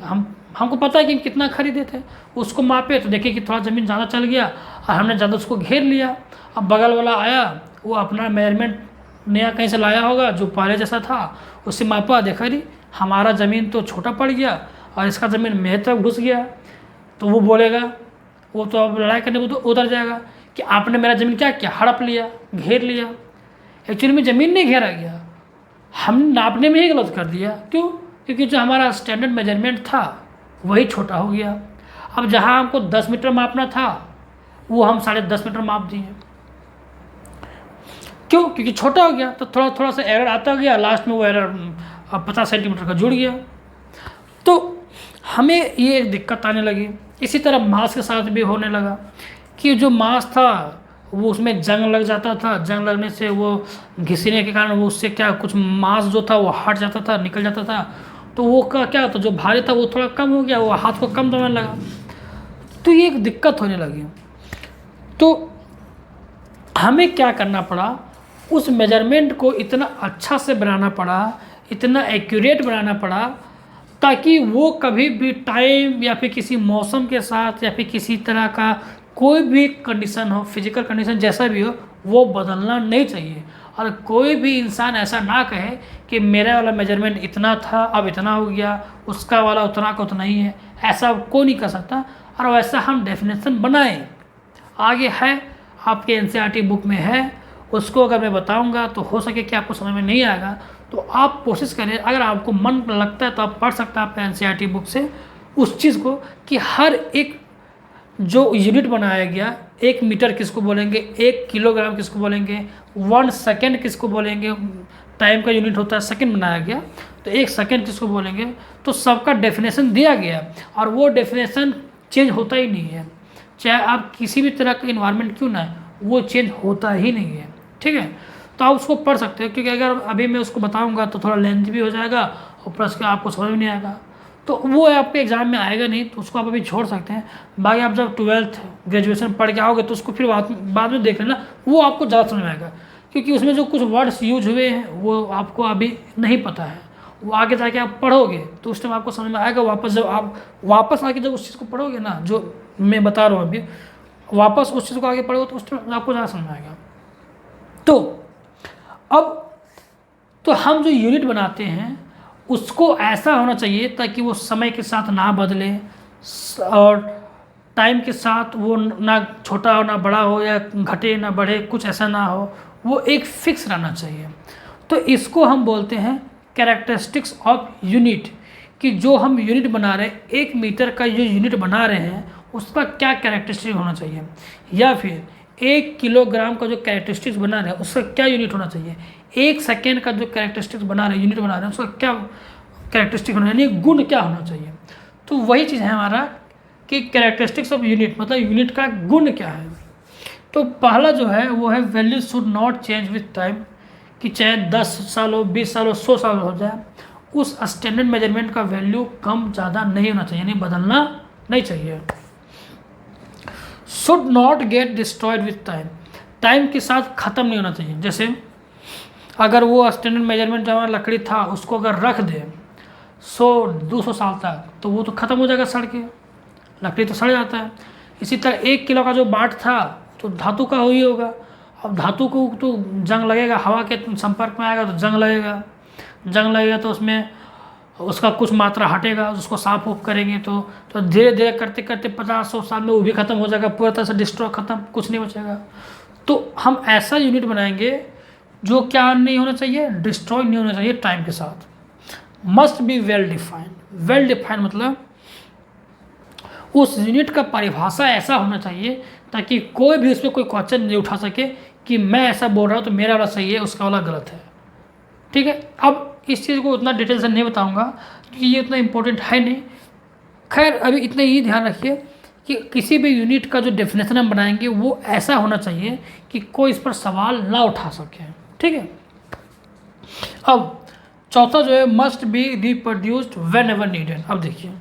हमको पता है कि कितना खरीदे थे, उसको मापे तो देखिए कि थोड़ा ज़मीन ज़्यादा चल गया और हमने ज़्यादा उसको घेर लिया। अब बगल वाला आया, वो अपना मेजरमेंट नया कहीं से लाया होगा जो पहले जैसा था, उससे मापा, देखा नहीं हमारा ज़मीन तो छोटा पड़ गया और इसका ज़मीन मेरे तरफ घुस गया। तो वो बोलेगा, वो तो अब लड़ाई करने को उतर जाएगा कि आपने मेरा ज़मीन क्या किया, हड़प लिया, घेर लिया। एक्चुअली में ज़मीन नहीं घेरा गया, हम नापने में ही गलत कर दिया। क्यों? क्योंकि जो हमारा स्टैंडर्ड मेजरमेंट था वही छोटा हो गया। अब जहाँ हमको 10 मीटर मापना था वो हम 10.5 मीटर माप दिए। क्यों? क्योंकि छोटा हो गया, तो थोड़ा थोड़ा सा एरर आता गया, लास्ट में वो एरर 50 सेंटीमीटर का जुड़ गया। तो हमें ये एक दिक्कत आने लगी। इसी तरह मांस के साथ भी होने लगा कि जो मांस था वो उसमें जंग लग जाता था, जंग लगने से वो घिसने के कारण वो उससे क्या कुछ मांस जो था वो हट जाता था, निकल जाता था। तो वो क्या होता, जो भारी था वो थोड़ा कम हो गया, वो हाथ को कम दबाने लगा। तो ये एक दिक्कत होने लगी। तो हमें क्या करना पड़ा, उस मेजरमेंट को इतना अच्छा से बनाना पड़ा, इतना एक्यूरेट बनाना पड़ा, ताकि वो कभी भी टाइम या फिर किसी मौसम के साथ या फिर किसी तरह का कोई भी कंडीशन हो, फिजिकल कंडीशन जैसा भी हो, वो बदलना नहीं चाहिए। और कोई भी इंसान ऐसा ना कहे कि मेरा वाला मेजरमेंट इतना था अब इतना हो गया, उसका वाला उतना का उतना ही है, ऐसा कोई नहीं कर सकता। और वैसा हम डेफिनेशन बनाएं, आगे है आपके एनसीईआरटी बुक में है, उसको अगर मैं बताऊंगा तो हो सके कि आपको समझ में नहीं आएगा, तो आप कोशिश करें, अगर आपको मन लगता है तो आप पढ़ सकते हैं आप एनसीईआरटी बुक से उस चीज़ को, कि हर एक जो यूनिट बनाया गया, 1 मीटर किसको बोलेंगे, 1 किलोग्राम किसको बोलेंगे, 1 सेकेंड किसको बोलेंगे, टाइम का यूनिट होता है सेकेंड बनाया गया, तो 1 सेकेंड किसको बोलेंगे, तो सबका डेफिनेशन दिया गया। और वो डेफिनेशन चेंज होता ही नहीं है, चाहे आप किसी भी तरह का इन्वायरमेंट क्यों ना है, वो चेंज होता ही नहीं है, ठीक है। तो आप उसको पढ़ सकते हो, क्योंकि अगर अभी मैं उसको बताऊंगा तो थोड़ा लेंथ भी हो जाएगा और प्लस के आपको समझ में नहीं आएगा, तो वो आपके एग्ज़ाम में आएगा नहीं, तो उसको आप अभी छोड़ सकते हैं। बाकी आप जब 12th ग्रेजुएशन पढ़ के आओगे तो उसको फिर बाद में देख लेना, वो आपको ज़्यादा समझ में आएगा, क्योंकि उसमें जो कुछ वर्ड्स यूज हुए हैं वो आपको अभी नहीं पता है, वो आगे जाके आप पढ़ोगे तो उस टाइम आपको समझ में आएगा। जब आप वापस आके जब उस चीज़ को पढ़ोगे ना, जो मैं बता रहा हूँ अभी, वापस उस चीज़ को आगे पढ़ोगे तो उस टाइम आपको ज़्यादा समझ में आएगा। तो अब तो हम जो यूनिट बनाते हैं उसको ऐसा होना चाहिए ताकि वो समय के साथ ना बदले और टाइम के साथ वो ना छोटा हो ना बड़ा हो, या घटे ना बढ़े, कुछ ऐसा ना हो, वो एक फिक्स रहना चाहिए। तो इसको हम बोलते हैं कैरेक्टरिस्टिक्स ऑफ यूनिट, कि जो हम यूनिट बना रहे हैं, 1 मीटर का जो यूनिट बना रहे हैं उसका क्या कैरेक्टरिस्टिक होना चाहिए, या फिर 1 किलोग्राम का जो कैरेक्टरिस्टिक्स बना रहे हैं उसका क्या यूनिट होना चाहिए, 1 सेकेंड का जो कैरेक्टरिस्टिक्स बना रहे हैं, यूनिट बना रहे हैं, उसका क्या कैरेक्टरिस्टिक होना, यानी गुण क्या होना चाहिए। तो वही चीज़ है हमारा कि कैरेक्टरिस्टिक्स ऑफ यूनिट, मतलब यूनिट का गुण क्या है। तो पहला जो है वो है value should not change with time, कि चाहे 10 साल हो, 20 साल हो, 100 साल हो जाए, उस स्टैंडर्ड मेजरमेंट का वैल्यू कम ज़्यादा नहीं होना चाहिए, यानी बदलना नहीं चाहिए। Should not get destroyed with time, time के साथ ख़त्म नहीं होना चाहिए। जैसे अगर वो स्टैंडर्ड मेजरमेंट जो हमारा लकड़ी था उसको अगर रख दे 100-200 साल तक, तो वो तो ख़त्म हो जाएगा सड़ के, लकड़ी तो सड़ जाता है। इसी तरह 1 किलो का जो बाट था तो धातु का ही होगा। अब धातु को तो जंग लगेगा, हवा के संपर्क में आएगा तो जंग लगेगा तो उसमें उसका कुछ मात्रा हटेगा, उसको साफ उफ करेंगे तो धीरे धीरे करते करते 50-100 साल में वो भी ख़त्म हो जाएगा, पूरा तरह से डिस्ट्रॉय ख़त्म, कुछ नहीं बचेगा। तो हम ऐसा यूनिट बनाएंगे जो क्या नहीं होना चाहिए, डिस्ट्रॉय नहीं होना चाहिए टाइम के साथ। मस्ट बी वेल डिफाइंड मतलब उस यूनिट का परिभाषा ऐसा होना चाहिए ताकि कोई भी उस पर कोई क्वेश्चन नहीं उठा सके कि मैं ऐसा बोल रहा हूँ तो मेरा वाला सही है, उसका वाला गलत है। ठीक है, अब इस चीज़ को उतना डिटेल से नहीं बताऊंगा क्योंकि ये उतना इम्पोर्टेंट है नहीं। खैर अभी इतना ही ध्यान रखिए कि किसी भी यूनिट का जो डेफिनेशन हम बनाएंगे वो ऐसा होना चाहिए कि कोई इस पर सवाल ना उठा सके। ठीक है, अब चौथा जो है must be reproduced when ever needed. अब देखिए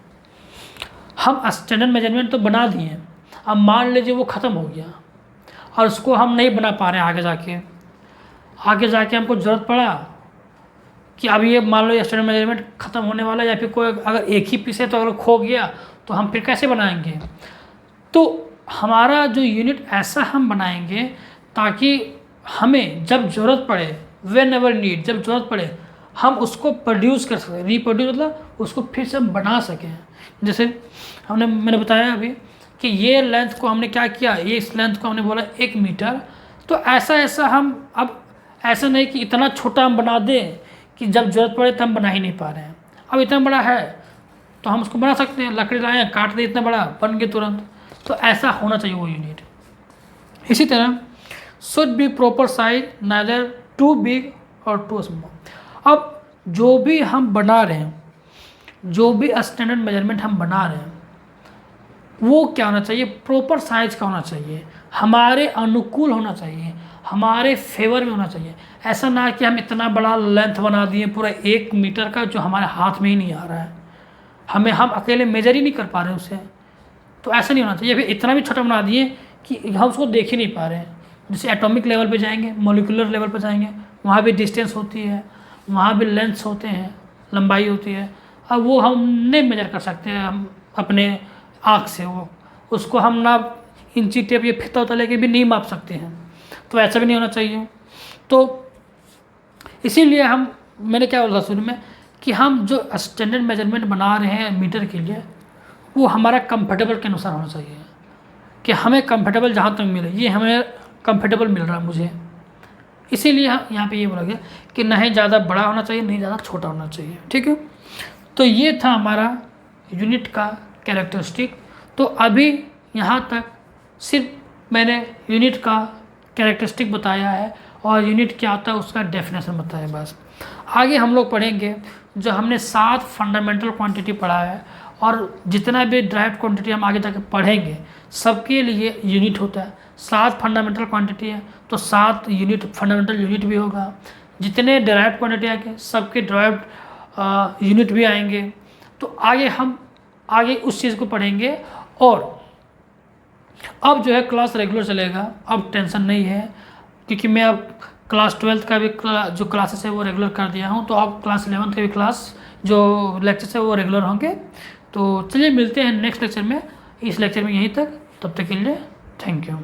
हम स्टैंडर्ड मेजरमेंट तो बना दिए, अब मान लीजिए वो ख़त्म हो गया और उसको हम नहीं बना पा रहे हैं, आगे जाके हमको ज़रूरत पड़ा कि अब ये मान लो स्टैंडर्ड मेजरमेंट ख़त्म होने वाला है, या फिर कोई अगर एक ही पीस है तो अगर खो गया तो हम फिर कैसे बनाएंगे। तो हमारा जो यूनिट ऐसा हम बनाएंगे ताकि हमें जब ज़रूरत पड़े, व्हेन एवर नीड, जब ज़रूरत पड़े हम उसको प्रोड्यूस कर सकें। रिप्रोड्यूस मतलब उसको फिर से हम बना सकें। जैसे मैंने बताया अभी कि ये लेंथ को हमने क्या किया, ये इस लेंथ को हमने बोला 1 मीटर, तो ऐसा हम अब ऐसा नहीं कि इतना छोटा हम बना दें कि जब ज़रूरत पड़े तो हम बना ही नहीं पा रहे हैं। अब इतना बड़ा है तो हम उसको बना सकते हैं, लकड़ी लाए काट दे, इतना बड़ा बन गया तुरंत। तो ऐसा होना चाहिए वो यूनिट। इसी तरह should be proper size, neither too big और टू स्मॉल। अब जो भी हम बना रहे हैं, जो भी स्टैंडर्ड मेजरमेंट हम बना रहे हैं वो क्या होना चाहिए, प्रॉपर साइज का होना चाहिए, हमारे अनुकूल होना चाहिए, हमारे फेवर में होना चाहिए। ऐसा ना कि हम इतना बड़ा लेंथ बना दिए पूरा 1 मीटर का जो हमारे हाथ में ही नहीं आ रहा है, हम अकेले मेजर ही नहीं कर पा रहे उसे, तो ऐसा नहीं होना चाहिए। फिर इतना भी छोटा बना दिए कि हम उसको देख ही नहीं पा रहे हैं। जैसे एटॉमिक लेवल पे जाएंगे, मॉलिक्यूलर लेवल पे जाएंगे, वहाँ भी डिस्टेंस होती है, वहाँ भी लेंथ्स होते हैं, लंबाई होती है। अब वो हम नहीं मेजर कर सकते हैं हम अपने आँख से, वो उसको हम ना इंची टेप या फिता उता लेके भी नहीं माप सकते हैं, तो ऐसा भी नहीं होना चाहिए। तो इसीलिए मैंने क्या बोला शुरू में कि हम जो स्टैंडर्ड मेजरमेंट बना रहे हैं मीटर के लिए वो हमारा कंफर्टेबल के अनुसार होना चाहिए, कि हमें कंफर्टेबल जहाँ तक मिले, ये हमें कंफर्टेबल मिल रहा है मुझे। इसीलिए यहाँ पे ये बोला गया कि नहीं ज़्यादा बड़ा होना चाहिए, नहीं ज़्यादा छोटा होना चाहिए। ठीक है, तो ये था हमारा यूनिट का कैरेक्टरिस्टिक। तो अभी यहाँ तक सिर्फ मैंने यूनिट का कैरेक्टरिस्टिक बताया है और यूनिट क्या होता है उसका डेफिनेशन बताया बस। आगे हम लोग पढ़ेंगे जो हमने 7 फंडामेंटल क्वांटिटी पढ़ा है, और जितना भी ड्राइव्ड क्वांटिटी हम आगे जाके पढ़ेंगे सबके लिए यूनिट होता है। 7 फंडामेंटल क्वांटिटी है तो 7 यूनिट फंडामेंटल यूनिट भी होगा। जितने डिराइव्ड क्वांटिटी आएंगे सबके डिराइव्ड यूनिट भी आएंगे। तो हम आगे उस चीज़ को पढ़ेंगे। और अब जो है क्लास रेगुलर चलेगा, अब टेंशन नहीं है, क्योंकि मैं अब क्लास 12th का भी जो क्लासेस है वो रेगुलर कर दिया हूँ। तो अब क्लास 11th के भी क्लास जो लेक्चर्स है वो रेगुलर होंगे। तो चलिए मिलते हैं नेक्स्ट लेक्चर में। इस लेक्चर में यहीं तक, तब तक के लिए थैंक यू।